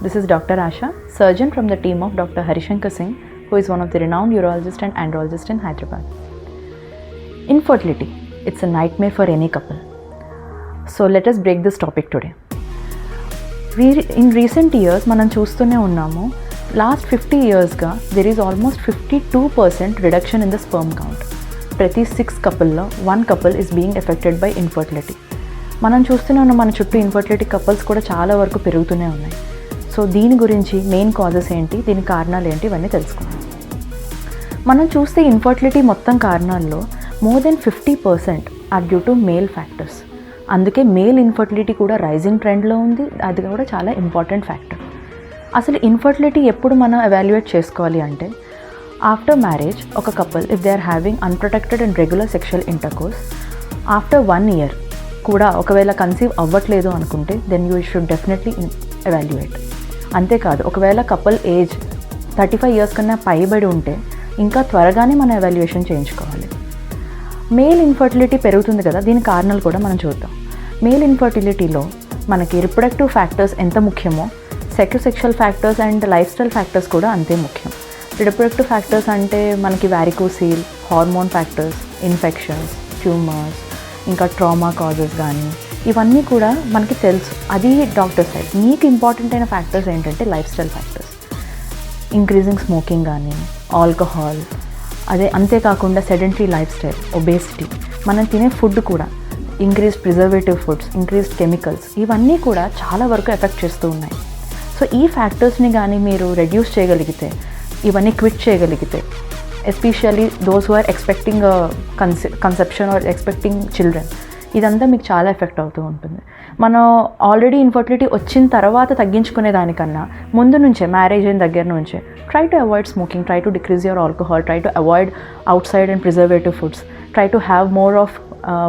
This is Dr. Asha, surgeon from the team of Dr. Harishankar Singh, who is one of the renowned urologists and andrologists in Hyderabad. Infertility, it's a nightmare for any couple. So let us break this topic today. In recent years, మనం చూస్తూనే ఉన్నాము, last 50 yearsగా there is almost 52% reduction in the sperm count. ప్రతి 6 coupleలో 1 couple is being affected by infertility. మనం చూస్తూనే ఉన్నాం, మన చుట్టూ infertility couples కూడా చాలా వరకు పెరుగుతూనే ఉన్నాయి. సో దీని గురించి మెయిన్ కాజెస్ ఏంటి, దీని కారణాలు ఏంటి, ఇవన్నీ తెలుసుకుందాం. మనం చూస్తే ఇన్ఫర్టిలిటీ మొత్తం కారణాల్లో more than 50% are due to male factors. అందుకే మేల్ ఇన్ఫర్టిలిటీ కూడా రైజింగ్ ట్రెండ్లో ఉంది. అది కూడా చాలా ఇంపార్టెంట్ ఫ్యాక్టర్. అసలు ఇన్ఫర్టిలిటీ ఎప్పుడు మనం ఎవాల్యుయేట్ చేసుకోవాలి అంటే, ఆఫ్టర్ మ్యారేజ్ ఒక couple if they are having unprotected and regular sexual intercourse after 1 year కూడా ఒకవేళ కన్సీవ్ అవ్వట్లేదు అనుకుంటే then you should definitely evaluate. అంతేకాదు, ఒకవేళ కపుల్ ఏజ్ 35 years కన్నా పైబడి ఉంటే ఇంకా త్వరగానే మనం ఎవాల్యుయేషన్ చేయించుకోవాలి. మేల్ ఇన్ఫర్టిలిటీ పెరుగుతుంది కదా, దీని కారణాలు కూడా మనం చూద్దాం. మేల్ ఇన్ఫర్టిలిటీలో మనకి రిప్రొడక్టివ్ ఫ్యాక్టర్స్ ఎంత ముఖ్యమో sexual factors and life style factors కూడా అంతే ముఖ్యం. రిప్రొడక్టివ్ ఫ్యాక్టర్స్ అంటే మనకి వారికోసీల్, హార్మోన్ ఫ్యాక్టర్స్, ఇన్ఫెక్షన్స్, ట్యూమర్స్, ఇంకా ట్రామా కాజెస్ కానీ ఇవన్నీ కూడా మనకి తెలుసు. అది డాక్టర్ సైడ్. మీకు ఇంపార్టెంట్ అయిన ఫ్యాక్టర్స్ ఏంటంటే life style factors, increasing smoking కానీ, ఆల్కహాల్, అంతేకాకుండా సెడెంటరీ లైఫ్ స్టైల్, ఒబేసిటీ, మనం తినే ఫుడ్ కూడా, increased preservative foods, increased chemicals, ఇవన్నీ కూడా చాలా వరకు ఎఫెక్ట్ చేస్తూ ఉన్నాయి. సో ఈ ఫ్యాక్టర్స్ని కానీ మీరు రెడ్యూస్ చేయగలిగితే, ఇవన్నీ క్విట్ చేయగలిగితే, especially those who are expecting conception or expecting children, ఇదంతా మీకు చాలా ఎఫెక్ట్ అవుతూ ఉంటుంది. మనం ఆల్రెడీ ఇన్ఫర్టిలిటీ వచ్చిన తర్వాత తగ్గించుకునే దానికన్నా ముందు నుంచే, మ్యారేజ్ అయిన దగ్గర నుంచే try to avoid smoking, try to decrease your alcohol, try to avoid out side and preservative foods, try to have more of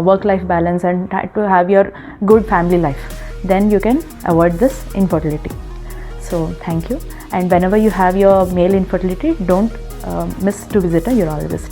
work life balance and try to have your good family life. Then you can avoid this infertility. So thank you, and whenever you have your male infertility, don't miss to visit a urologist.